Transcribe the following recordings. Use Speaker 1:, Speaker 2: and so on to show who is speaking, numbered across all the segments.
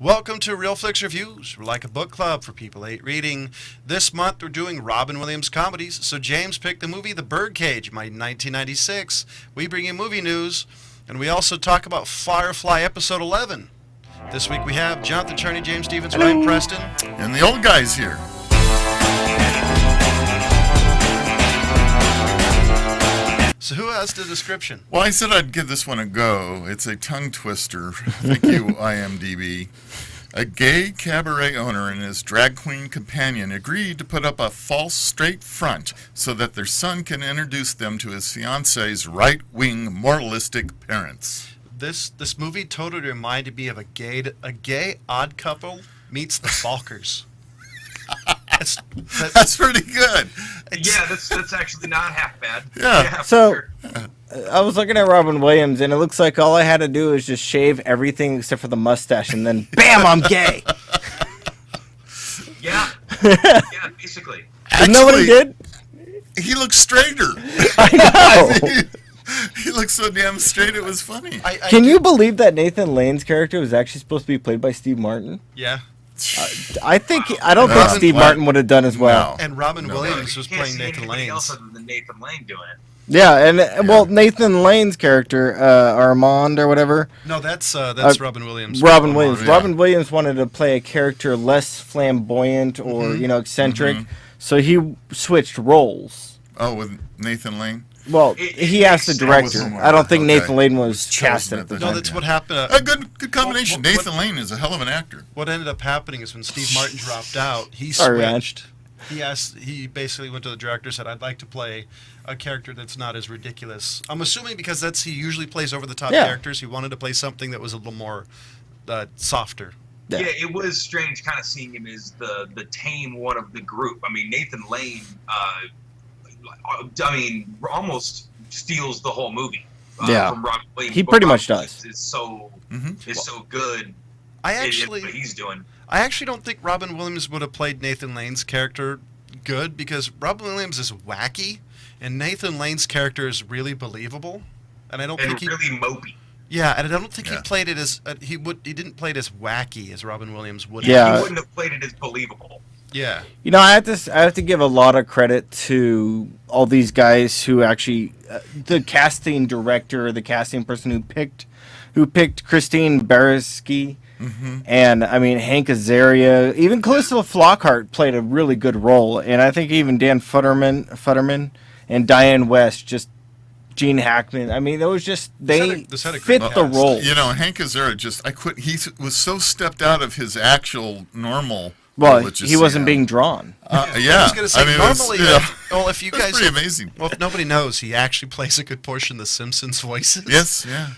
Speaker 1: Welcome to Real Flix Reviews. We're like a book club for people hate reading. This month we're doing Robin Williams comedies. So James picked the movie The Birdcage, made in 1996. We bring you movie news, and we also talk about Firefly Episode 11. This week we have Jonathan Charney, James Stevens, Ryan Preston.
Speaker 2: And the old guys here.
Speaker 1: So who has the description?
Speaker 2: Well, I said I'd give this one a go. It's a tongue twister. Thank you, IMDb. A gay cabaret owner and his drag queen companion agreed to put up a false straight front so that their son can introduce them to his fiancée's right-wing moralistic parents.
Speaker 1: This movie totally reminded me of a gay odd couple meets the Falkers.
Speaker 2: That's pretty good.
Speaker 3: Yeah, that's actually not half bad.
Speaker 2: Yeah.
Speaker 4: So,
Speaker 3: sure.
Speaker 4: I was looking at Robin Williams, and it looks like all I had to do is just shave everything except for the mustache, and then BAM, I'm gay.
Speaker 3: Yeah, basically.
Speaker 4: Isn't that what he did?
Speaker 2: He looks straighter.
Speaker 4: I know.
Speaker 2: He looks so damn straight, it was funny.
Speaker 4: Can you believe that Nathan Lane's character was actually supposed to be played by Steve Martin?
Speaker 1: Yeah.
Speaker 4: I don't think Steve Martin would have done as well.
Speaker 1: And Robin Williams was
Speaker 3: You can't
Speaker 1: playing
Speaker 3: see
Speaker 1: Nathan
Speaker 3: anybody
Speaker 1: Lane.
Speaker 3: else other than Nathan Lane doing it.
Speaker 4: Yeah, and well, Nathan Lane's character, Armand or whatever.
Speaker 1: No, that's Robin Williams.
Speaker 4: Robin Williams.
Speaker 2: Yeah.
Speaker 4: Robin Williams wanted to play a character less flamboyant or eccentric, so he switched roles.
Speaker 2: Oh, with Nathan Lane?
Speaker 4: Well,
Speaker 3: It
Speaker 4: he asked the
Speaker 3: makes
Speaker 4: director.
Speaker 2: sense.
Speaker 4: I don't think
Speaker 2: Okay.
Speaker 4: Nathan Lane was
Speaker 2: chosen
Speaker 4: casted
Speaker 2: at
Speaker 4: at the
Speaker 2: the
Speaker 1: No,
Speaker 4: time.
Speaker 1: that's what happened.
Speaker 2: A good combination.
Speaker 1: What-
Speaker 2: Nathan Lane is a hell of an actor.
Speaker 1: What ended up happening is when Steve Martin dropped out, he
Speaker 4: Sorry, Ryan.
Speaker 1: switched. He basically went to the director and said, "I'd like to play a character that's not as ridiculous." I'm assuming because he usually plays over the top
Speaker 4: Yeah.
Speaker 1: characters. He wanted to play something that was a little more softer.
Speaker 4: Yeah.
Speaker 3: Yeah, it was strange kind of seeing him as the tame one of the group. I mean, Nathan Lane, almost steals the whole movie.
Speaker 4: Yeah.
Speaker 3: From Robin Williams.
Speaker 4: He
Speaker 3: But
Speaker 4: pretty
Speaker 3: Robin
Speaker 4: much does.
Speaker 3: Williams is so good.
Speaker 1: I
Speaker 3: at
Speaker 1: actually,
Speaker 3: what he's doing.
Speaker 1: I actually don't think Robin Williams would have played Nathan Lane's character good because Robin Williams is wacky, and Nathan Lane's character is really believable. And I don't
Speaker 3: And
Speaker 1: think
Speaker 3: really mopey.
Speaker 1: Yeah, and I don't think he
Speaker 2: Yeah.
Speaker 1: played it as he didn't play it as wacky as Robin Williams would.
Speaker 4: Yeah.
Speaker 3: He wouldn't have played it as believable.
Speaker 1: Yeah.
Speaker 4: You know, I have to give a lot of credit to all these guys who actually, the casting director, the casting person who picked Christine Baranski, and I mean Hank Azaria, even Calista Flockhart played a really good role, and I think even Dan Futterman and Diane West, just Gene Hackman. I mean, it was just they
Speaker 1: This had a
Speaker 4: fit
Speaker 1: great
Speaker 4: the
Speaker 1: cast.
Speaker 4: role.
Speaker 2: You know, Hank Azaria he was so stepped out of his actual normal.
Speaker 4: Well,
Speaker 2: role that you
Speaker 4: he
Speaker 2: see
Speaker 4: wasn't
Speaker 2: him.
Speaker 4: being drawn.
Speaker 2: Yeah.
Speaker 1: I was gonna say
Speaker 2: it was-
Speaker 1: normally.
Speaker 2: yeah.
Speaker 1: Well, if you
Speaker 2: That's
Speaker 1: guys,
Speaker 2: pretty amazing.
Speaker 1: well, if nobody knows, he actually plays a good portion of the Simpsons voices.
Speaker 2: Yes, yeah.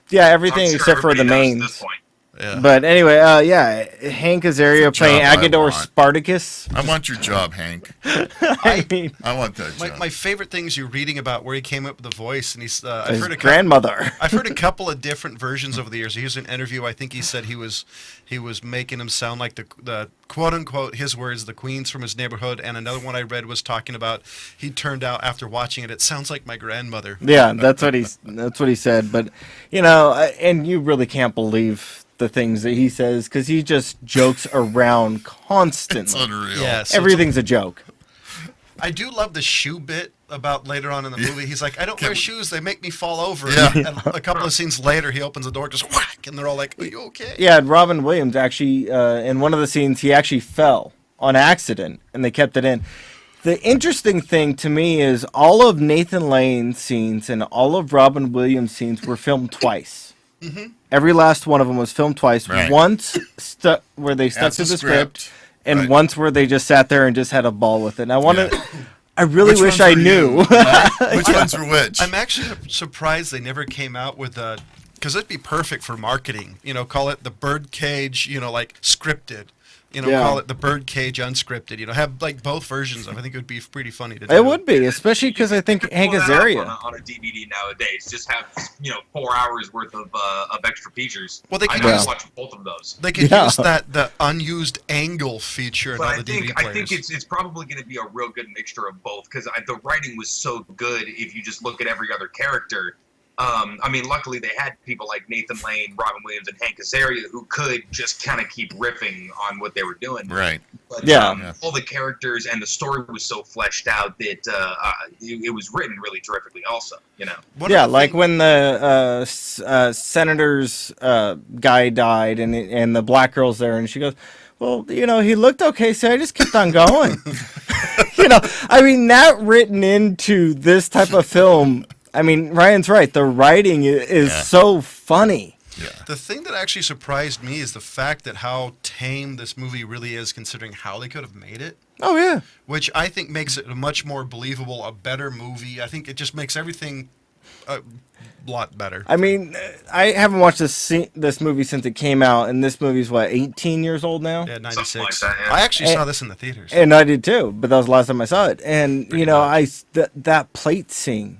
Speaker 4: Yeah, everything
Speaker 3: I'm sure
Speaker 4: except for the
Speaker 3: everybody knows at
Speaker 4: mains.
Speaker 3: this point.
Speaker 1: Yeah.
Speaker 4: But anyway, Hank Azaria
Speaker 2: It's a
Speaker 4: playing
Speaker 2: job I
Speaker 4: Agador
Speaker 2: want.
Speaker 4: Spartacus.
Speaker 2: I want your job, Hank.
Speaker 4: I mean,
Speaker 2: I want that job.
Speaker 1: my favorite thing is you're reading about where he came up with the voice, and
Speaker 4: his
Speaker 1: I've heard
Speaker 4: grandmother.
Speaker 1: I've heard a couple of different versions over the years. Here's an interview. I think he said he was making him sound like the quote unquote his words, the queens from his neighborhood. And another one I read was talking about he turned out after watching it sounds like my grandmother.
Speaker 4: Yeah, that's what he said. But you know, and you really can't believe the things that he says because he just jokes around
Speaker 2: It's
Speaker 4: constantly.
Speaker 2: unreal.
Speaker 1: Yeah, so
Speaker 4: Everything's a joke.
Speaker 1: I do love the shoe bit about later on in the movie. He's like, I don't wear shoes; they make me fall over.
Speaker 2: Yeah.
Speaker 1: And a couple of scenes later, he opens the door, just whack, and they're all like, "Are you okay?"
Speaker 4: Yeah, and Robin Williams actually, in one of the scenes, he actually fell on accident, and they kept it in. The interesting thing to me is all of Nathan Lane's scenes and all of Robin Williams' scenes were filmed twice. Every last one of them was filmed twice.
Speaker 2: Right.
Speaker 4: Once where they stuck
Speaker 2: As
Speaker 4: to
Speaker 2: a
Speaker 4: the script, and
Speaker 2: Right.
Speaker 4: once where they just sat there and just had a ball with it. And I really
Speaker 2: Which
Speaker 4: wish
Speaker 2: ones
Speaker 4: I
Speaker 2: were
Speaker 4: knew.
Speaker 2: you? Right? Which ones were which?
Speaker 1: I'm actually surprised they never came out with a, because it'd be perfect for marketing. You know, call it the Birdcage. You know, like scripted. You know,
Speaker 4: Yeah.
Speaker 1: call it the Birdcage unscripted. You know, have like both versions of it. I think it would be pretty funny to do.
Speaker 4: It would be, especially because I think Hank
Speaker 3: Pull that up
Speaker 4: Azaria.
Speaker 3: on a DVD nowadays. Just have 4 hours worth of extra features.
Speaker 1: Well, they
Speaker 3: I
Speaker 1: could
Speaker 3: can
Speaker 4: use-
Speaker 3: watch both of those.
Speaker 1: They could
Speaker 4: Yeah.
Speaker 1: use the unused angle feature in
Speaker 3: But
Speaker 1: all
Speaker 3: I
Speaker 1: the DVD
Speaker 3: think
Speaker 1: players.
Speaker 3: it's probably going to be a real good mixture of both because the writing was so good. If you just look at every other character, I mean, luckily they had people like Nathan Lane, Robin Williams, and Hank Azaria who could just kind of keep riffing on what they were doing.
Speaker 2: Right.
Speaker 3: But,
Speaker 4: Yeah.
Speaker 3: all the characters and the story was so fleshed out that it was written really terrifically also, you know.
Speaker 4: Yeah, like when the senator's guy died and the black girl's there, and she goes, well, you know, he looked okay, so I just kept on going. You know, I mean, that written into this type of film, I mean, Ryan's right. The writing is so funny.
Speaker 2: Yeah.
Speaker 1: The thing that actually surprised me is the fact that how tame this movie really is, considering how they could have made it.
Speaker 4: Oh, yeah.
Speaker 1: Which I think makes it a much more believable, a better movie. I think it just makes everything a lot better.
Speaker 4: I mean, I haven't watched this movie since it came out, and this movie's, 18 years old now?
Speaker 1: Yeah, 96.
Speaker 3: Something like that, yeah.
Speaker 1: I actually saw this in the theaters.
Speaker 4: And I did too, but that was the last time I saw it. And, you know, that plate scene.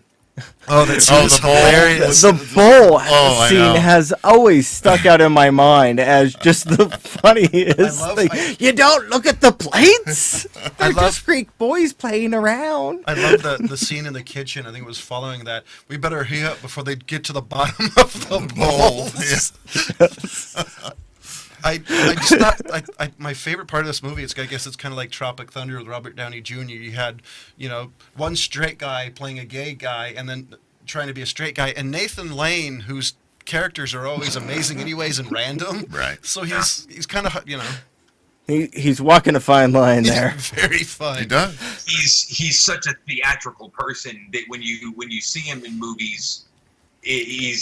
Speaker 1: Oh, that scene is
Speaker 2: the bowl.
Speaker 1: hilarious.
Speaker 4: The bowl
Speaker 2: I
Speaker 4: scene
Speaker 2: know.
Speaker 4: has always stuck out in my mind as just the funniest thing. You don't look at the plates? They're just Greek boys playing around.
Speaker 1: I love the scene in the kitchen. I think it was following that. We better hurry up before they get to the bottom of the bowl. My favorite part of this movie is, I guess it's kind of like Tropic Thunder with Robert Downey Jr. You had, you know, one straight guy playing a gay guy and then trying to be a straight guy, and Nathan Lane, whose characters are always amazing anyways and random.
Speaker 2: Right.
Speaker 1: So he's kind of, you know.
Speaker 4: He's walking a fine line there.
Speaker 1: Very fun.
Speaker 2: He does.
Speaker 3: He's such a theatrical person that when you see him in movies, I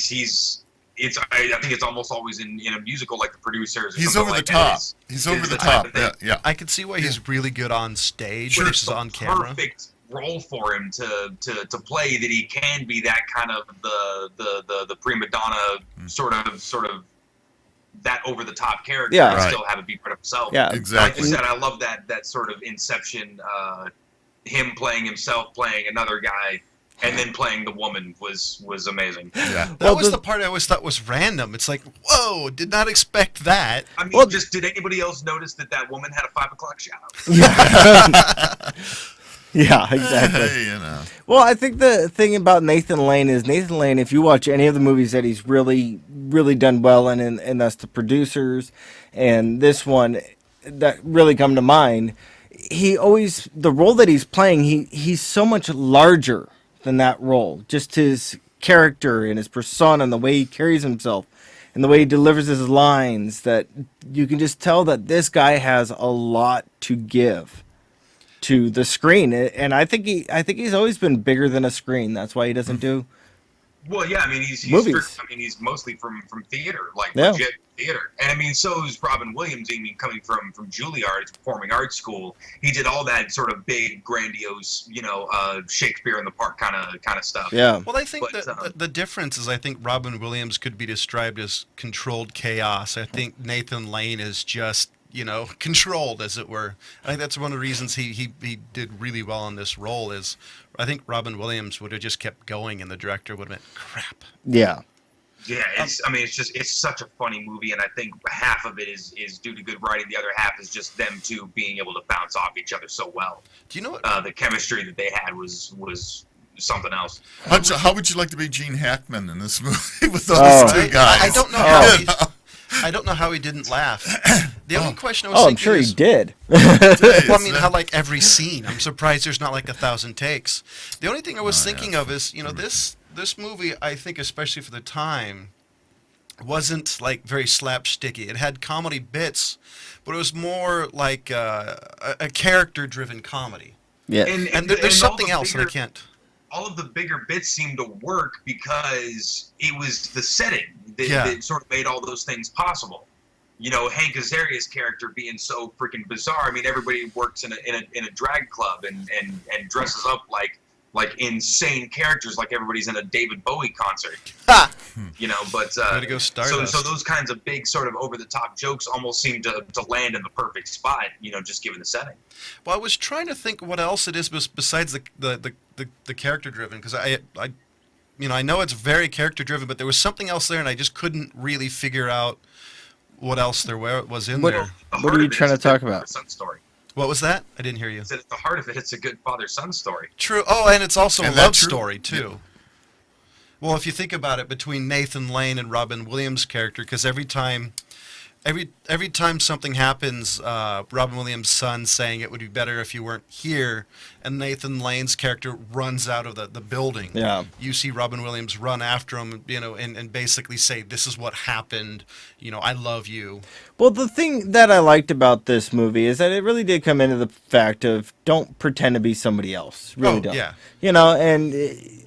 Speaker 3: think it's almost always in a musical like The Producers. Or
Speaker 2: He's
Speaker 3: something
Speaker 2: over
Speaker 3: like
Speaker 2: the top.
Speaker 3: that.
Speaker 2: He's
Speaker 3: It's
Speaker 2: over the
Speaker 3: the type
Speaker 2: top.
Speaker 3: of thing.
Speaker 2: Yeah.
Speaker 1: I can see why he's really good on stage
Speaker 3: But it's
Speaker 1: versus
Speaker 3: the
Speaker 1: on camera.
Speaker 3: perfect role for him to play, that he can be that kind of the prima donna sort of that over the top character,
Speaker 4: Yeah.
Speaker 3: and
Speaker 2: Right.
Speaker 3: still have it be part of himself.
Speaker 4: Yeah.
Speaker 3: Like
Speaker 2: Exactly.
Speaker 3: I said, I love that sort of Inception, him playing himself, playing another guy, and then playing the woman was amazing.
Speaker 2: Yeah.
Speaker 1: That
Speaker 4: Well,
Speaker 1: was the part I always thought was random. It's like, whoa, did not expect that.
Speaker 3: I mean,
Speaker 4: Well-
Speaker 3: just did anybody else notice that woman had a 5 o'clock shadow?
Speaker 4: Yeah, exactly.
Speaker 2: Hey, you know.
Speaker 4: Well, I think the thing about Nathan Lane is Nathan Lane, if you watch any of the movies that he's really, really done well in, and that's The Producers and this one that really come to mind, the role that he's playing, he's so much larger than that role. Just his character and his persona and the way he carries himself and the way he delivers his lines, that you can just tell that this guy has a lot to give to the screen, and I think he's always been bigger than a screen. That's why he doesn't do.
Speaker 3: Well, yeah, I mean, he's
Speaker 4: Movies.
Speaker 3: he's mostly from theater, like
Speaker 4: Yeah.
Speaker 3: legit theater. And I mean, so is Robin Williams. I mean, coming from Juilliard, it's performing arts school. He did all that sort of big, grandiose, Shakespeare in the Park kind of stuff.
Speaker 4: Yeah.
Speaker 1: Well, I think
Speaker 3: But,
Speaker 1: the difference is I think Robin Williams could be described as controlled chaos. I think Nathan Lane is just, controlled, as it were. I think that's one of the reasons he did really well in this role is I think Robin Williams would have just kept going and the director would have been crap.
Speaker 4: Yeah.
Speaker 3: Yeah, it's such a funny movie, and I think half of it is due to good writing. The other half is just them two being able to bounce off each other so well.
Speaker 1: Do you know what?
Speaker 3: The chemistry that they had was something else.
Speaker 2: How would you like to be Gene Hackman in this movie with those
Speaker 4: Oh.
Speaker 2: two guys?
Speaker 1: I don't know how I don't know how he didn't laugh. The only question I was
Speaker 4: Oh, I'm
Speaker 1: thinking
Speaker 4: sure he
Speaker 1: is,
Speaker 4: did.
Speaker 1: well, I mean, how like every scene. I'm surprised there's not like 1,000 takes. The only thing I was thinking of is, this movie, I think, especially for the time, wasn't like very slapsticky. It had comedy bits, but it was more like a character-driven comedy.
Speaker 4: Yeah.
Speaker 1: And there's
Speaker 3: all
Speaker 1: something
Speaker 3: the
Speaker 1: else that I
Speaker 3: bigger-
Speaker 1: can't.
Speaker 3: All of the bigger bits seemed to work because it was the setting
Speaker 1: Yeah.
Speaker 3: that sort of made all those things possible. Hank Azaria's character being so freaking bizarre. I mean, everybody works in a drag club and dresses up like insane characters, like everybody's in a David Bowie concert.
Speaker 1: Ha!
Speaker 3: But
Speaker 1: Way to go, Stardust.
Speaker 3: so those kinds of big sort of over the top jokes almost seem to land in the perfect spot. Just given the setting.
Speaker 1: Well, I was trying to think what else it is besides the character driven, because I know it's very character driven, but there was something else there, and I just couldn't really figure out what else there was in
Speaker 4: What-
Speaker 1: there.
Speaker 3: The
Speaker 4: What
Speaker 3: heart
Speaker 4: are you
Speaker 3: of it
Speaker 4: trying
Speaker 3: is
Speaker 4: to
Speaker 3: a
Speaker 4: talk
Speaker 3: good
Speaker 4: about?
Speaker 3: father-son story.
Speaker 1: What was that? I didn't hear you.
Speaker 3: I said at the heart of it, it's a good father-son story.
Speaker 1: True. Oh, and it's also
Speaker 2: And
Speaker 1: a love
Speaker 2: that's true.
Speaker 1: story too. Well, if you think about it, between Nathan Lane and Robin Williams' character, because every time something happens, Robin Williams' son saying it would be better if you weren't here, and Nathan Lane's character runs out of the building.
Speaker 4: Yeah.
Speaker 1: You see Robin Williams run after him, and basically say, "This is what happened. I love you."
Speaker 4: Well, the thing that I liked about this movie is that it really did come into the fact of don't pretend to be somebody else. Really don't.
Speaker 1: Yeah.
Speaker 4: And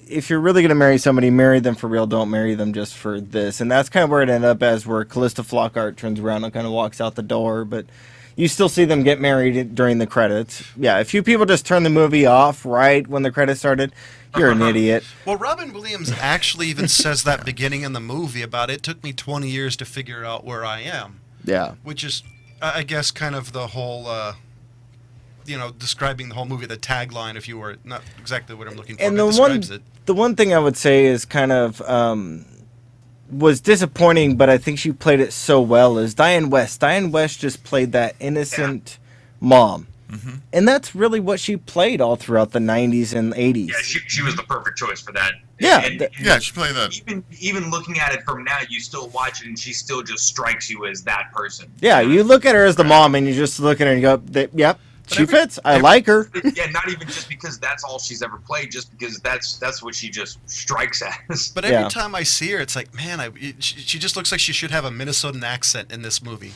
Speaker 4: if you're really going to marry somebody, marry them for real. Don't marry them just for this. And that's kind of where it ended up as where Callista Flockhart turns around and kind of walks out the door. But you still see them get married during the credits. Yeah, if you people just turn the movie off right when the credits started, you're an idiot.
Speaker 1: Well, Robin Williams actually even says that beginning in the movie about it took me 20 years to figure out where I am.
Speaker 4: Yeah.
Speaker 1: Which is, I guess, kind of the whole, describing the whole movie, the tagline, if you were, not exactly what I'm looking for,
Speaker 4: And
Speaker 1: but describes it.
Speaker 4: the one thing I would say is kind of was disappointing, but I think she played it so well, is Diane West. Diane West just played that innocent mom.
Speaker 2: Mm-hmm.
Speaker 4: And that's really what she played all throughout the 90s and 80s.
Speaker 3: Yeah, she was the perfect choice for that.
Speaker 4: Yeah,
Speaker 2: Yeah, she played that.
Speaker 3: Even looking at it from now, you still watch it, and she still just strikes you as that person.
Speaker 4: Yeah, you look at her as the mom, and you just look at her and you go, yep, she fits. I like her.
Speaker 3: Yeah, not even just because that's all she's ever played, just because that's what she just strikes as.
Speaker 1: But every time I see her, it's like, man, she just looks like she should have a Minnesotan accent in this movie.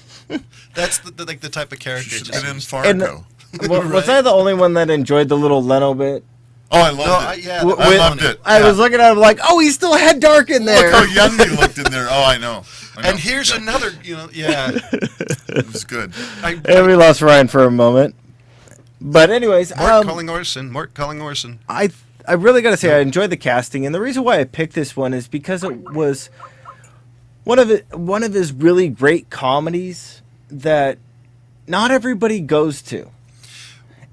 Speaker 1: That's the type of character.
Speaker 2: She should
Speaker 1: it
Speaker 2: have
Speaker 1: just
Speaker 2: been in
Speaker 1: seems.
Speaker 2: Fargo.
Speaker 4: Was I the only one that enjoyed the little Leno bit?
Speaker 2: Oh, I loved it.
Speaker 1: Yeah,
Speaker 2: I loved it.
Speaker 4: I was looking at him like, oh, he still had dark in there.
Speaker 2: Look how young he looked in there. Oh, I know.
Speaker 1: And here's another,
Speaker 2: It was good.
Speaker 4: And we lost Ryan for a moment. But anyways,
Speaker 1: Mort Culling Orson.
Speaker 4: I really got to say I enjoyed the casting, and the reason why I picked this one is because it was one of his really great comedies that not everybody goes to.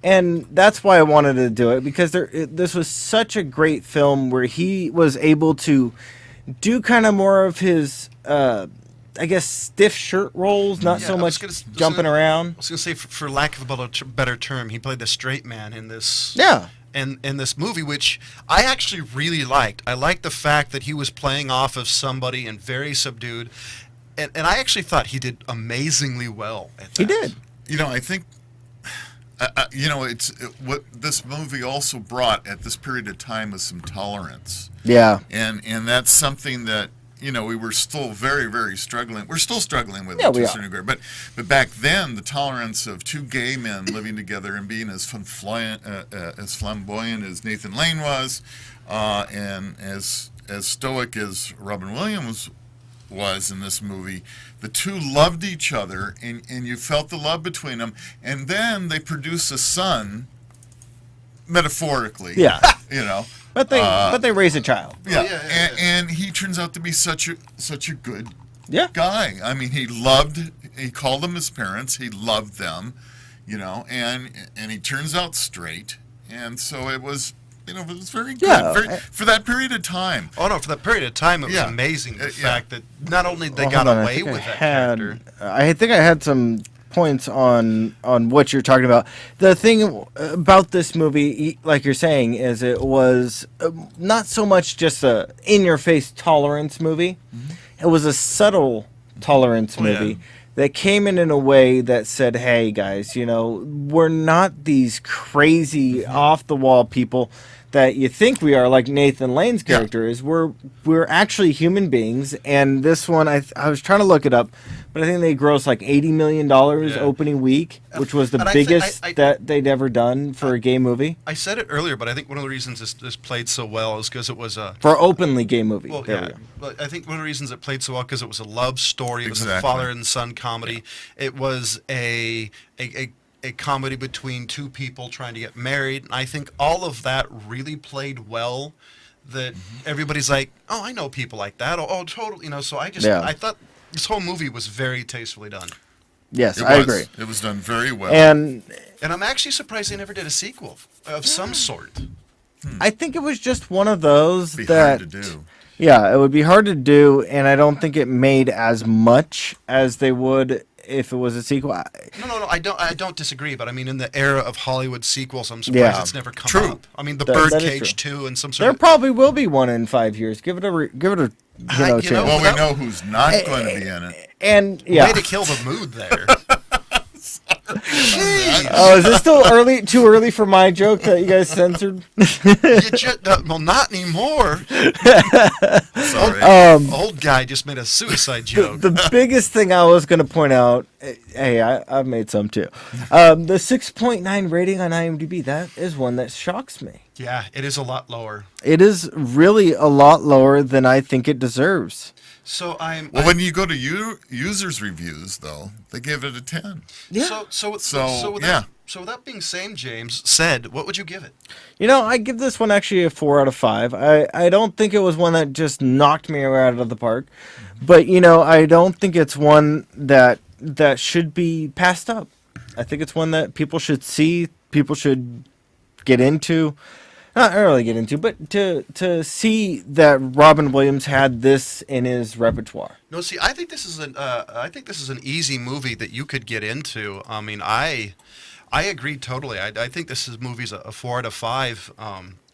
Speaker 4: And that's why I wanted to do it, because this was such a great film where he was able to do kind of more of his, I guess, stiff shirt roles, not so much jumping around.
Speaker 1: I was going to say, for lack of a better term, he played the straight man in this.
Speaker 4: Yeah.
Speaker 1: In this movie, which I actually really liked. I liked the fact that he was playing off of somebody and very subdued. And I actually thought he did amazingly well at that.
Speaker 4: He did.
Speaker 2: I think, what this movie also brought at this period of time was some tolerance.
Speaker 4: Yeah.
Speaker 2: And that's something that, we were still very, very struggling. We're still struggling with
Speaker 4: Yeah,
Speaker 2: it to
Speaker 4: we
Speaker 2: a
Speaker 4: are.
Speaker 2: certain degree. But back then, the tolerance of two gay men living together and being as flamboyant as Nathan Lane was, and as stoic as Robin Williams was in this movie, the two loved each other, and you felt the love between them. And then they produce a son, metaphorically.
Speaker 4: Yeah. But they
Speaker 2: Uh,
Speaker 4: they raise a child.
Speaker 2: Yeah,
Speaker 1: yeah.
Speaker 2: And he turns out to be such a good
Speaker 4: Yeah.
Speaker 2: guy. I mean, he called them his parents. He loved them, and he turns out straight. And so it was, it was very good for that period of time.
Speaker 1: Oh, no, for that period of time, it was
Speaker 2: Yeah.
Speaker 1: amazing. The
Speaker 2: Yeah.
Speaker 1: fact that not only they
Speaker 4: Well,
Speaker 1: got
Speaker 4: hold on, I
Speaker 1: away
Speaker 4: think
Speaker 1: with
Speaker 4: I
Speaker 1: that
Speaker 4: had-
Speaker 1: character.
Speaker 4: I think I had some points on what you're talking about. The thing about this movie, like you're saying, is it was not so much just a in-your-face tolerance movie.
Speaker 2: Mm-hmm.
Speaker 4: It was a subtle tolerance movie
Speaker 2: yeah.
Speaker 4: that came in a way that said, hey, guys, we're not these crazy,
Speaker 2: Mm-hmm.
Speaker 4: off-the-wall people that you think we are, like Nathan Lane's character is. We're actually human beings, and this one, I was trying to look it up, but I think they grossed like $80 million opening week, which was the
Speaker 1: And
Speaker 4: biggest
Speaker 1: I
Speaker 4: that they'd ever done for a gay movie.
Speaker 1: I said it earlier, but I think one of the reasons this played so well is because it was a...
Speaker 4: For an openly gay movie.
Speaker 1: Well,
Speaker 4: There we
Speaker 1: yeah,
Speaker 4: go.
Speaker 1: but I think one of the reasons it played so well because it was a love story. It was a
Speaker 2: Exactly.
Speaker 1: father and son comedy. It was a comedy between two people trying to get married. And I think all of that really played well. That everybody's like, oh, I know people like that. Oh, totally. So I thought this whole movie was very tastefully done.
Speaker 4: Yes,
Speaker 2: It
Speaker 4: I
Speaker 2: was.
Speaker 4: agree.
Speaker 2: It was done very well.
Speaker 4: And
Speaker 1: And I'm actually surprised they never did a sequel of some sort.
Speaker 4: I think it was just one of those
Speaker 2: It'd be
Speaker 4: that...
Speaker 2: hard to do.
Speaker 4: Yeah, it would be hard to do, and I don't think it made as much as they would if it was a sequel.
Speaker 1: No. I don't disagree, but I mean, in the era of Hollywood sequels, I'm surprised it's never come
Speaker 2: True.
Speaker 1: up. I mean, the
Speaker 4: That is
Speaker 1: Birdcage
Speaker 4: true.
Speaker 1: 2 and some
Speaker 4: There
Speaker 1: sort of.
Speaker 4: probably will be one in 5 years. Give it a chance.
Speaker 2: Well, we
Speaker 1: That-
Speaker 2: know who's not going to be in it.
Speaker 4: And yeah.
Speaker 1: Way to kill the mood there.
Speaker 4: Oh, is this still early? Too early for my joke that you guys censored?
Speaker 1: Well, not anymore.
Speaker 2: Sorry.
Speaker 1: Old guy just made a suicide joke.
Speaker 4: The biggest thing I was going to point out, hey, I've made some too. The 6.9 rating on IMDb, that is one that shocks me.
Speaker 1: Yeah, it is a lot lower.
Speaker 4: It is really a lot lower than I think it deserves.
Speaker 1: So
Speaker 2: Well, when you go to users' reviews, though, they give it a 10.
Speaker 4: Yeah.
Speaker 1: So with that being said, what would you give it?
Speaker 4: You know, I give this one actually a 4 out of 5. I don't think it was one that just knocked me right out of the park. But, you know, I don't think it's one that should be passed up. I think it's one that people should see, people should get into. Not really get into, but to see that Robin Williams had this in his repertoire.
Speaker 1: No, see, I think this is an easy movie that you could get into. I mean, I agree totally. I think this movie's a 4 out of 5.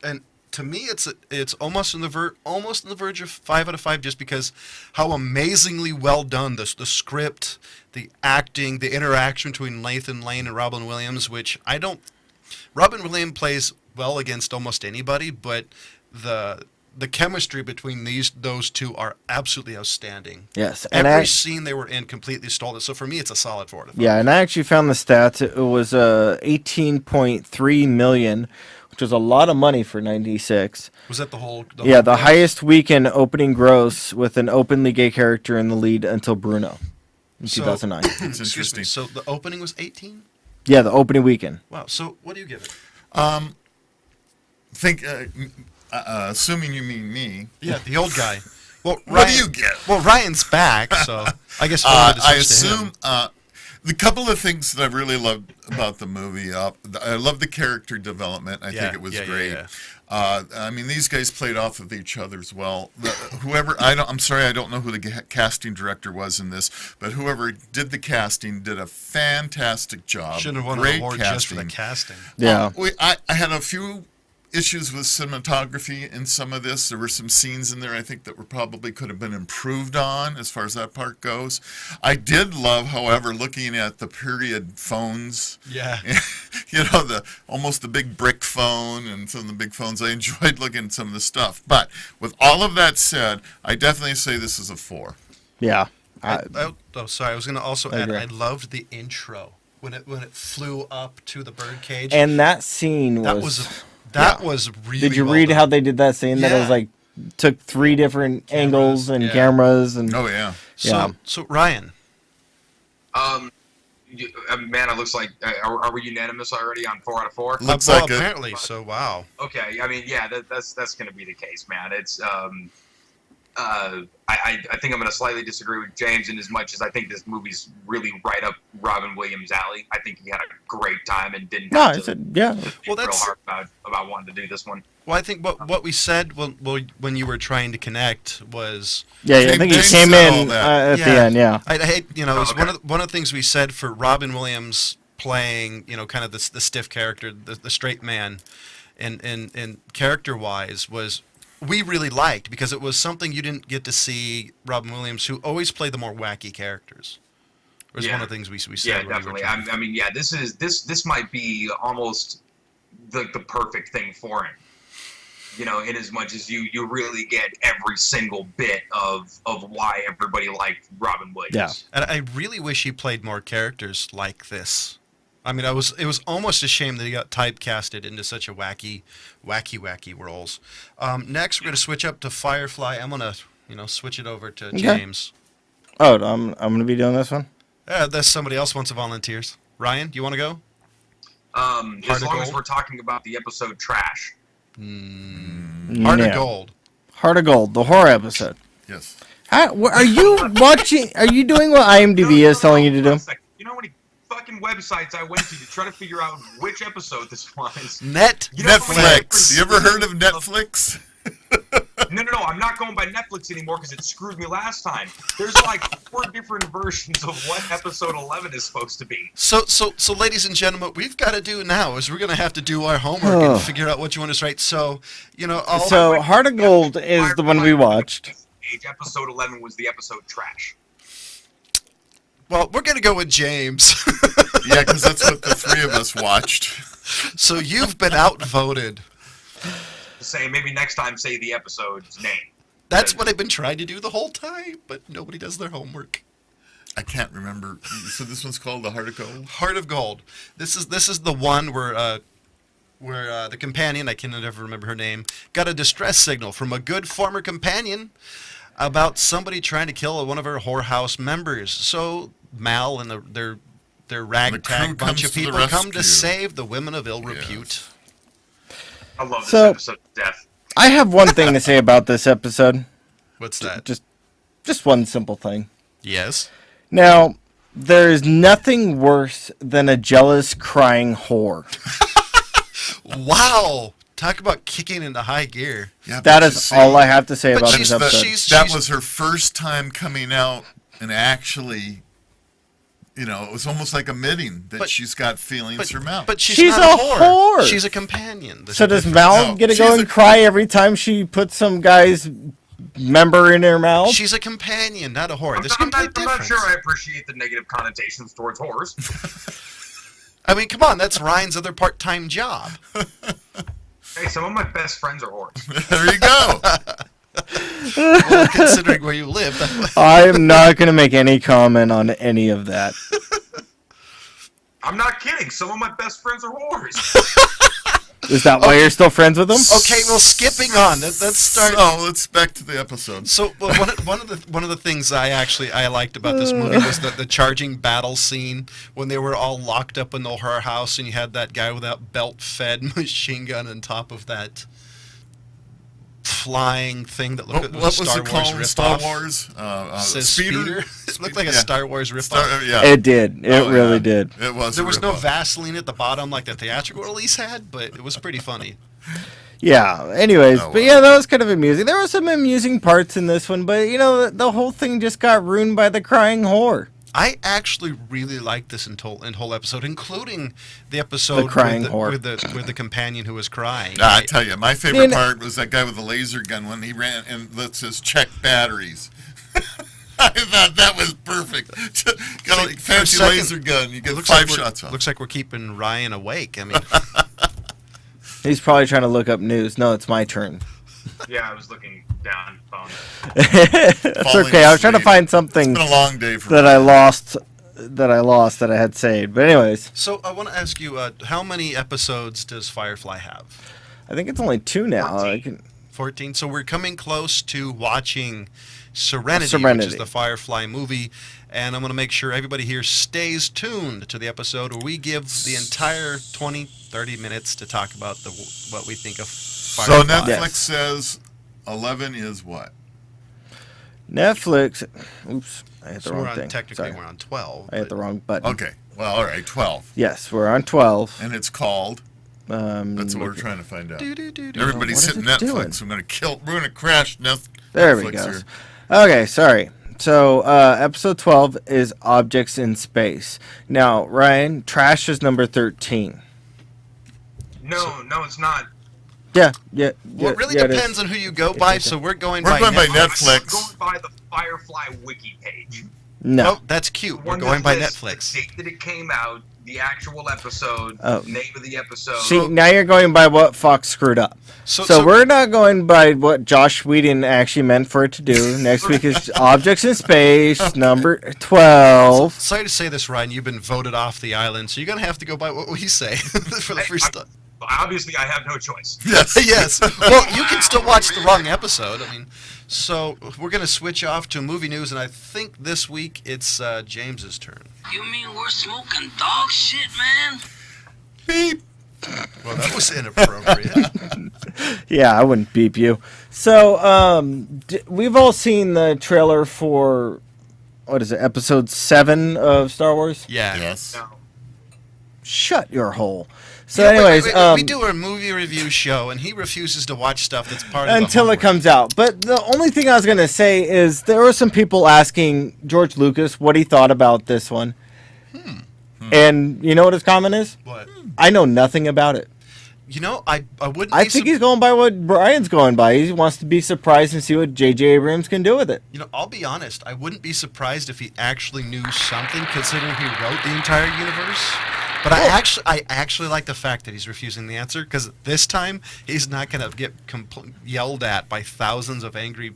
Speaker 1: And to me, it's almost on the verge of 5 out of 5, just because how amazingly well done the script, the acting, the interaction between Nathan Lane and Robin Williams, which Robin Williams plays well against almost anybody, but the chemistry between those two are absolutely outstanding.
Speaker 4: Yes, and
Speaker 1: every scene they were in completely stole it. So for me, it's a solid 4 out of 5.
Speaker 4: Yeah, and I actually found the stats. It was 18.3 million, which was a lot of money for '96.
Speaker 1: Was that the whole
Speaker 4: highest weekend opening gross with an openly gay character in the lead until Bruno in 2009.
Speaker 2: It's
Speaker 1: Excuse
Speaker 2: interesting.
Speaker 1: me. So the opening was 18.
Speaker 4: Yeah, the opening weekend.
Speaker 1: Wow. So what do you give it?
Speaker 2: Assuming you mean me,
Speaker 1: Yeah, the old guy. Well,
Speaker 2: what do you get?
Speaker 1: Well, Ryan's back, so I guess we'll have to
Speaker 2: I
Speaker 1: switch to him.
Speaker 2: assume the couple of things that I really loved about the movie. I love the character development. I think it was great.
Speaker 1: Yeah.
Speaker 2: I mean, these guys played off of each other as well. I'm sorry, I don't know who the casting director was in this, but whoever did the casting did a fantastic job.
Speaker 1: Shouldn't have won
Speaker 2: Great
Speaker 1: an award
Speaker 2: casting.
Speaker 1: just for the casting.
Speaker 4: Yeah.
Speaker 2: I had a few issues with cinematography in some of this. There were some scenes in there I think that probably could have been improved on as far as that part goes. I did love, however, looking at the period phones.
Speaker 1: Yeah.
Speaker 2: You know, almost the big brick phone and some of the big phones. I enjoyed looking at some of the stuff. But with all of that said, I definitely say this is a 4.
Speaker 4: Yeah.
Speaker 1: Sorry. I was going to also add,
Speaker 4: agree.
Speaker 1: I loved the intro when it flew up to the birdcage.
Speaker 4: And that scene
Speaker 1: That was really.
Speaker 4: Did you
Speaker 1: well
Speaker 4: read
Speaker 1: done.
Speaker 4: how they did that scene? That it was
Speaker 1: Yeah.
Speaker 4: like took 3 different angles and
Speaker 1: yeah.
Speaker 4: cameras and
Speaker 2: Oh, yeah.
Speaker 1: So Ryan.
Speaker 3: Man, it looks like are we unanimous already on 4 out of 4?
Speaker 2: Looks
Speaker 1: well,
Speaker 2: like it.
Speaker 1: apparently. So wow.
Speaker 3: Okay, I mean, yeah, that's going to be the case, man. It's I think I'm going to slightly disagree with James in as much as I think this movie's really right up Robin Williams' alley. I think he had a great time and didn't have to think real hard about wanting to do this one.
Speaker 1: Well, I think what we said when you were trying to connect was
Speaker 4: I think he
Speaker 2: James
Speaker 4: came
Speaker 2: said all
Speaker 4: in
Speaker 2: that.
Speaker 4: at the end. Yeah.
Speaker 1: I hate it was
Speaker 3: okay.
Speaker 1: one of the things we said for Robin Williams playing kind of the stiff character, the straight man, and character wise was. We really liked because it was something you didn't get to see Robin Williams, who always played the more wacky characters. It was one of the things we said.
Speaker 3: Yeah,
Speaker 1: when we were
Speaker 3: definitely.
Speaker 1: trying-
Speaker 3: I mean, yeah, this might be almost the perfect thing for him. In as much as you really get every single bit of why everybody liked Robin Williams.
Speaker 4: Yeah.
Speaker 1: And I really wish he played more characters like this. I mean, it was almost a shame that he got typecasted into such a wacky roles. Next, we're going to switch up to Firefly. I'm going to, switch it over to James.
Speaker 4: Oh, I'm going to be doing this one?
Speaker 1: There's somebody else wants to volunteers. Ryan, do you want to go?
Speaker 3: As
Speaker 1: of
Speaker 3: long as
Speaker 1: Gold?
Speaker 3: we're talking about the episode Trash.
Speaker 1: Heart of
Speaker 4: No.
Speaker 1: Gold.
Speaker 4: Heart of Gold, the horror episode.
Speaker 2: Yes.
Speaker 4: Are you watching? Are you doing what IMDb is telling you to do?
Speaker 3: You know how many fucking websites I went to try to figure out which episode this was?
Speaker 1: Net.
Speaker 3: You know how many
Speaker 2: Netflix.
Speaker 3: different
Speaker 2: You ever heard of
Speaker 3: seasons
Speaker 2: Netflix?
Speaker 3: No, I'm not going by Netflix anymore because it screwed me last time. There's like 4 different versions of what episode 11 is supposed to be.
Speaker 1: So, ladies and gentlemen, what we've got to do now is we're going to have to do our homework and figure out what you want us to write. So,
Speaker 4: Heart of Gold is the one we watched.
Speaker 3: Episode 11 was the episode trash.
Speaker 1: Well, we're going to go with James.
Speaker 2: Yeah, because that's what the 3 of us watched.
Speaker 1: So you've been outvoted.
Speaker 3: Say maybe next time say the episode's name.
Speaker 1: That's what I've been trying to do the whole time, but nobody does their homework.
Speaker 2: I can't remember. So this one's called The Heart of Gold?
Speaker 1: Heart of Gold. This is the one where the companion, I can never remember her name, got a distress signal from a good former companion about somebody trying to kill one of her whorehouse members. So Mal and their ragtag bunch of people come to save the women of ill repute.
Speaker 3: I love this episode of death.
Speaker 4: I have one thing to say about this episode.
Speaker 1: What's that?
Speaker 4: Just one simple thing.
Speaker 1: Yes.
Speaker 4: Now, there's nothing worse than a jealous, crying whore.
Speaker 1: Wow. Talk about kicking into high gear.
Speaker 2: Yeah,
Speaker 4: that is all I have to say about this episode.
Speaker 2: That was her first time coming out and actually... it was almost like admitting that she's got feelings for Mal.
Speaker 1: But she's not a whore. She's a companion.
Speaker 4: So does Mal get to go and cry every time she puts some guy's member in her mouth?
Speaker 1: She's a companion, not a whore.
Speaker 3: I'm not sure I appreciate the negative connotations towards whores.
Speaker 1: I mean, come on, that's Ryan's other part-time job.
Speaker 3: Hey, some of my best friends are whores.
Speaker 2: There you go.
Speaker 1: Well, considering where you live.
Speaker 4: I am not going to make any comment on any of that.
Speaker 3: I'm not kidding. Some of my best friends are whores.
Speaker 4: Is that why you're still friends with them?
Speaker 1: Okay, well, skipping on. Let's start.
Speaker 2: Oh, let's back to the episode.
Speaker 1: So, one of the things I liked about this movie was the charging battle scene when they were all locked up in the horror house, and you had that guy with that belt-fed machine gun on top of that flying thing that looked like Star Wars ripoff.
Speaker 2: Star Wars?
Speaker 1: Speeder? It looked like a Star Wars ripoff.
Speaker 4: It did. It really did.
Speaker 2: It was.
Speaker 1: There was no Vaseline at the bottom like the theatrical release had, but it was pretty funny.
Speaker 4: Yeah. Anyways, but yeah, that was kind of amusing. There were some amusing parts in this one, but the whole thing just got ruined by the crying whore.
Speaker 1: I actually really liked this whole episode, including the episode with the companion who was crying.
Speaker 2: I tell you, my favorite part was that guy with the laser gun when he ran and lets us check batteries. I thought that was perfect. Got a fancy laser gun. You get 5 shots off.
Speaker 1: Looks like we're keeping Ryan awake. I mean,
Speaker 4: he's probably trying to look up news. No, it's my turn.
Speaker 3: Yeah, I was looking down.
Speaker 4: It's okay. I was trying to find something.
Speaker 2: It's been a long day for
Speaker 4: that me. I lost that I had saved. But anyways.
Speaker 1: So I want to ask you, how many episodes does Firefly have?
Speaker 4: I think it's only 2 now.
Speaker 1: 14. So we're coming close to watching Serenity, which is the Firefly movie. And I'm going to make sure everybody here stays tuned to the episode where we give the entire 20, 30 minutes to talk about what we think of Firefly.
Speaker 2: So Netflix says 11 is what?
Speaker 4: Netflix. Oops, I hit the wrong thing.
Speaker 1: Technically, we're on 12.
Speaker 4: I hit the wrong button.
Speaker 2: Okay. Well, all right, 12.
Speaker 4: Yes, we're on 12.
Speaker 2: And it's called. That's what we're trying to find out. Everybody's hitting Netflix. We're gonna crash Netflix.
Speaker 4: There we go. Okay, sorry. So episode 12 is Objects in Space. Now, Ryan, trash is number 13.
Speaker 3: No, it's not.
Speaker 4: Yeah.
Speaker 1: Well, it really depends on who you go by. So we're going by
Speaker 2: Netflix.
Speaker 3: We're going by the Firefly wiki page.
Speaker 4: No,
Speaker 1: that's cute. We're going by Netflix.
Speaker 3: The date that it came out, the actual episode, name of the episode.
Speaker 4: See, now you're going by what Fox screwed up. So we're not going by what Josh Whedon actually meant for it to do. Next week is Objects in Space, number 12.
Speaker 1: Sorry to say this, Ryan. You've been voted off the island, so you're going to have to go by what we say for the first time.
Speaker 3: Obviously, I have no choice.
Speaker 2: Yes.
Speaker 1: Yes. Well, you can still watch the wrong episode. I mean, so we're going to switch off to movie news, and I think this week it's James's turn.
Speaker 5: You mean we're smoking dog shit, man?
Speaker 2: Beep.
Speaker 1: Well, that was inappropriate.
Speaker 4: Yeah, I wouldn't beep you. So, we've all seen the trailer for, what is it, episode 7 of Star Wars?
Speaker 1: Yeah.
Speaker 2: Yes.
Speaker 3: No.
Speaker 4: Shut your hole. So,
Speaker 1: Yeah,
Speaker 4: anyways,
Speaker 1: we do a movie review show, and he refuses to watch stuff that's part of
Speaker 4: until
Speaker 1: the
Speaker 4: it comes out. But the only thing I was going to say is there were some people asking George Lucas what he thought about this one. And you know what his comment is?
Speaker 1: What?
Speaker 4: I know nothing about it.
Speaker 1: You know, I wouldn't.
Speaker 4: I think he's going by what Brian's going by. He wants to be surprised and see what J.J. Abrams can do with it.
Speaker 1: You know, I'll be honest. I wouldn't be surprised if he actually knew something, considering he wrote the entire universe. But I actually like the fact that he's refusing the answer, because this time he's not going to get yelled at by thousands of angry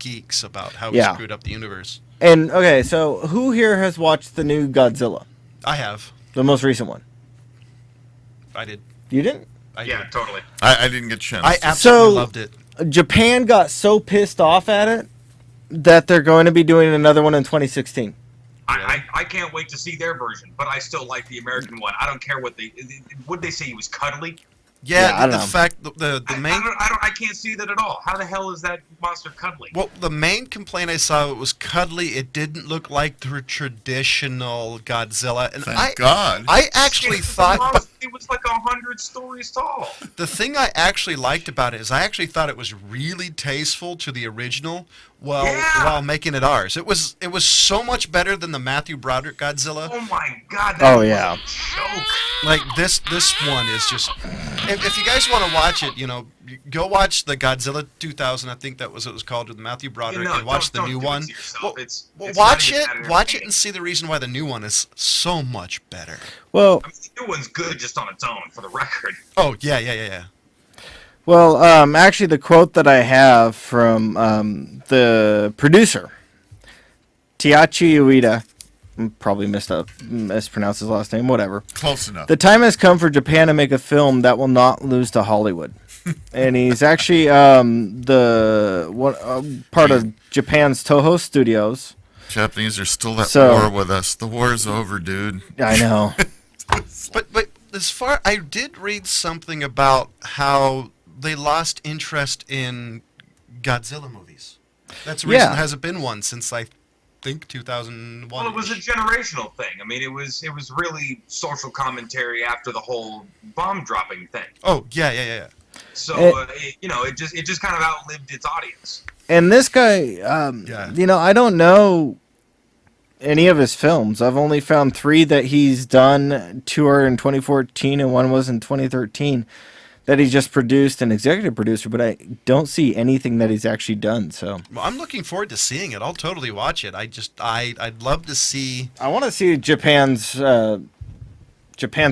Speaker 1: geeks about how he screwed up the universe.
Speaker 4: And okay, so who here has watched the new Godzilla,
Speaker 1: I have.
Speaker 4: the most recent one?
Speaker 1: I did.
Speaker 4: You didn't?
Speaker 3: Yeah, totally.
Speaker 2: I didn't get a chance.
Speaker 1: I absolutely loved it.
Speaker 4: Japan got so pissed off at it that they're going to be doing another one in 2016.
Speaker 3: I can't wait to see their version, but I still like the American one. I don't care what would they say he was cuddly?
Speaker 4: Yeah, I
Speaker 1: the
Speaker 4: don't know.
Speaker 1: fact the main
Speaker 3: I can't see that at all. How the hell is that monster cuddly?
Speaker 1: well, the main complaint I saw, it was cuddly. It didn't look like the traditional Godzilla, and
Speaker 2: Thank God.
Speaker 1: I actually thought
Speaker 3: it was like 100 stories tall.
Speaker 1: the thing I actually liked about it is I actually thought it was really tasteful to the original while making it ours. It was so much better than the Matthew Broderick Godzilla.
Speaker 3: Oh my God! That was
Speaker 4: yeah.
Speaker 3: a joke.
Speaker 1: Like this one is just. If you guys want to watch it, you know, go watch the Godzilla 2000. I think that was what it was called, with Matthew Broderick, and watch the new one.
Speaker 3: It's
Speaker 1: watch
Speaker 3: not
Speaker 1: it,
Speaker 3: even
Speaker 1: watch it, and see the reason why the new one is so much better.
Speaker 4: Well,
Speaker 3: I mean, the new one's good just on its own, for the record.
Speaker 1: Oh yeah.
Speaker 4: well, actually, the quote that I have from the producer, Taichi Ueda, probably mispronounced his last name, whatever.
Speaker 2: Close enough.
Speaker 4: The time has come for Japan to make a film that will not lose to Hollywood. And he's actually part of Japan's Toho Studios.
Speaker 2: Japanese are still at
Speaker 4: So-
Speaker 2: war with us. The war's over, dude.
Speaker 4: I know.
Speaker 1: But as far I did read something about how they lost interest in Godzilla movies. That's the reason there hasn't been one since I think 2001.
Speaker 3: Well, it was a generational thing. I mean, it was really social commentary after the whole bomb dropping thing.
Speaker 1: Oh yeah.
Speaker 3: So it just kind of outlived its audience.
Speaker 4: And this guy, you know, I don't know any of his films. I've only found 3 that he's done. 2 are in 2014 and 1 was in 2013 that he just produced, an executive producer, but I don't see anything that he's actually done. So
Speaker 1: Well, I'm looking forward to seeing it. I'll totally watch it. I'd love to see.
Speaker 4: I want to see Japan's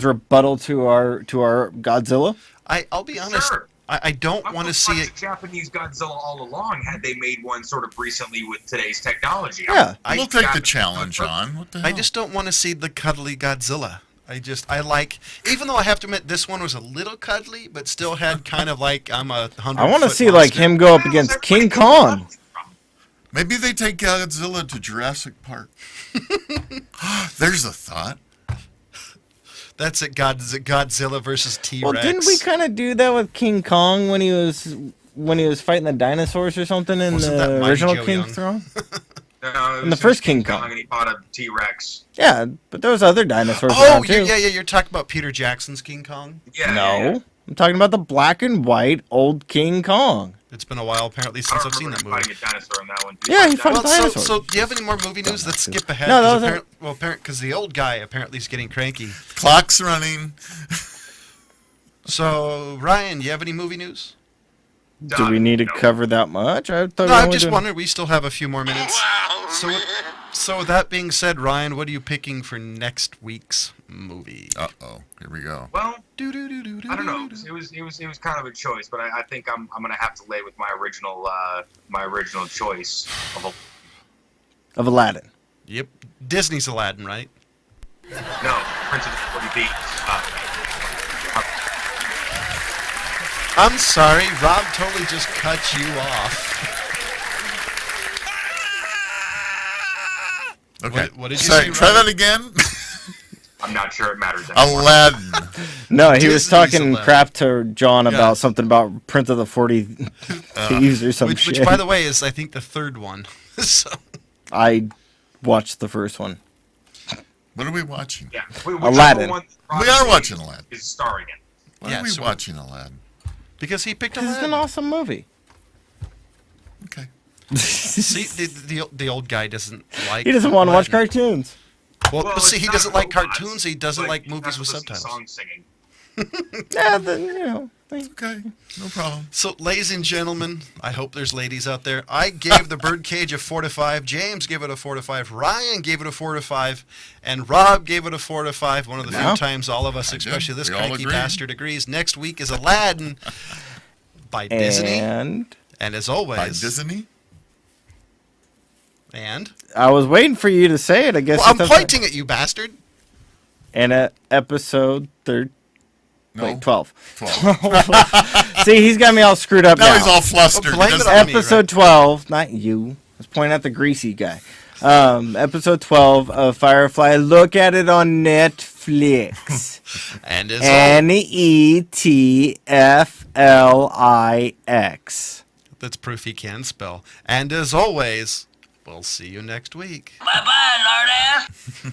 Speaker 4: rebuttal to our Godzilla.
Speaker 1: I'll be honest.
Speaker 3: Sure.
Speaker 1: I don't want to see it.
Speaker 3: Japanese Godzilla all along had they made one sort of recently with today's technology.
Speaker 4: Yeah.
Speaker 2: We'll take the challenge on. What the hell?
Speaker 1: I just don't want to see the cuddly Godzilla. I like, even though I have to admit this one was a little cuddly, but still had kind of like I'm a 100.
Speaker 4: I want to see like him go up against King Kong.
Speaker 2: Maybe they take Godzilla to Jurassic Park. There's a thought.
Speaker 1: That's it. Godzilla versus T-Rex.
Speaker 4: Well, didn't we kind of do that with King Kong when he was fighting the dinosaurs or something in
Speaker 1: Wasn't that
Speaker 4: the
Speaker 1: Mighty
Speaker 4: original
Speaker 1: Joe
Speaker 4: King
Speaker 1: Young?
Speaker 4: Throne?
Speaker 3: No,
Speaker 4: In the first King Kong.
Speaker 3: and he fought a T-Rex.
Speaker 4: Yeah, but there was other dinosaurs
Speaker 1: Oh,
Speaker 4: around too.
Speaker 1: yeah. You're talking about Peter Jackson's King Kong.
Speaker 3: Yeah.
Speaker 4: No,
Speaker 3: yeah.
Speaker 4: I'm talking about the black and white old King Kong.
Speaker 1: It's been a while apparently
Speaker 3: I
Speaker 1: since
Speaker 3: don't
Speaker 1: I've seen
Speaker 3: remember
Speaker 1: that
Speaker 3: him
Speaker 1: movie.
Speaker 3: fighting a dinosaur in that one.
Speaker 4: Yeah, he fought
Speaker 1: Well,
Speaker 4: dinosaurs.
Speaker 1: so do you have any more movie news? Let's skip ahead.
Speaker 4: No,
Speaker 1: 'cause
Speaker 4: those
Speaker 1: apparent, because the old guy apparently is getting cranky.
Speaker 2: Clock's running.
Speaker 1: So Ryan, do you have any movie news?
Speaker 4: Do we need to cover that much? I thought we
Speaker 1: No,
Speaker 4: were
Speaker 1: I'm
Speaker 4: only
Speaker 1: just
Speaker 4: doing-
Speaker 1: wondering. We still have a few more minutes. So with that being said, Ryan, what are you picking for next week's movie?
Speaker 2: Uh-oh. Here we go.
Speaker 3: Well, I don't know. It was kind of a choice, but I think I'm gonna have to lay with my original choice
Speaker 4: of Aladdin.
Speaker 1: Yep, Disney's Aladdin, right?
Speaker 3: No, Prince of the 40 Thieves.
Speaker 1: I'm sorry, Rob totally just cut you off.
Speaker 2: Okay.
Speaker 1: What did you
Speaker 2: Sorry,
Speaker 1: say,
Speaker 2: try
Speaker 1: Ryan?
Speaker 2: that again.
Speaker 3: I'm not sure it matters anymore.
Speaker 2: Aladdin.
Speaker 4: No, he was
Speaker 1: Disney's
Speaker 4: talking
Speaker 1: Aladdin.
Speaker 4: crap to John about
Speaker 1: Yeah.
Speaker 4: something about Prince of the 40 Thieves or some
Speaker 1: Which,
Speaker 4: shit.
Speaker 1: by the way, is I think the third one. So
Speaker 4: I watched the first one.
Speaker 2: What are we watching?
Speaker 3: Yeah,
Speaker 4: Aladdin.
Speaker 3: One
Speaker 2: We are watching Aladdin.
Speaker 3: is starring in.
Speaker 2: Why
Speaker 1: Yeah,
Speaker 2: are we
Speaker 1: so-
Speaker 2: watching Aladdin?
Speaker 1: Because he picked
Speaker 4: This is
Speaker 1: Aladdin.
Speaker 4: an awesome movie.
Speaker 2: Okay.
Speaker 1: See, the old guy doesn't like.
Speaker 4: He doesn't want to watch
Speaker 1: Aladdin.
Speaker 4: cartoons.
Speaker 1: Well,
Speaker 3: Well,
Speaker 1: see,
Speaker 3: it's
Speaker 1: he
Speaker 3: not
Speaker 1: doesn't like
Speaker 3: robots,
Speaker 1: cartoons. He doesn't
Speaker 3: but
Speaker 1: like
Speaker 3: you
Speaker 1: movies
Speaker 3: have
Speaker 1: with
Speaker 3: to listen to
Speaker 1: subtitles.
Speaker 3: Song singing.
Speaker 4: Yeah, you know.
Speaker 2: Okay. No problem.
Speaker 1: So, ladies and gentlemen, I hope there's ladies out there. I gave the Birdcage a 4 to 5. James gave it a 4 to 5. Ryan gave it a 4 to 5, and Rob gave it a 4 to 5. One of the few
Speaker 4: Wow.
Speaker 1: times all of us,
Speaker 2: I did.
Speaker 1: especially this
Speaker 2: We all
Speaker 1: cranky
Speaker 2: agreed.
Speaker 1: bastard, agrees. Next week is Aladdin by Disney,
Speaker 4: And
Speaker 1: and as
Speaker 2: By
Speaker 1: always,
Speaker 2: Disney?
Speaker 1: and
Speaker 4: I was waiting for you to say it. I guess
Speaker 1: well, I'm
Speaker 4: it's okay.
Speaker 1: pointing at you, bastard.
Speaker 4: And episode 12.
Speaker 2: 12.
Speaker 4: See, he's got me all screwed up
Speaker 2: Now
Speaker 4: now.
Speaker 2: he's all flustered.
Speaker 1: Well, blame
Speaker 2: He
Speaker 1: it
Speaker 2: doesn't-
Speaker 1: on me.
Speaker 4: Episode
Speaker 1: right?
Speaker 4: 12, not you. I was pointing at the greasy guy. Episode 12 of Firefly. Look at it on Netflix.
Speaker 1: And as
Speaker 4: Netflix.
Speaker 1: that's proof he can spell. And as always, we'll see you next week.
Speaker 5: Bye-bye, lard ass.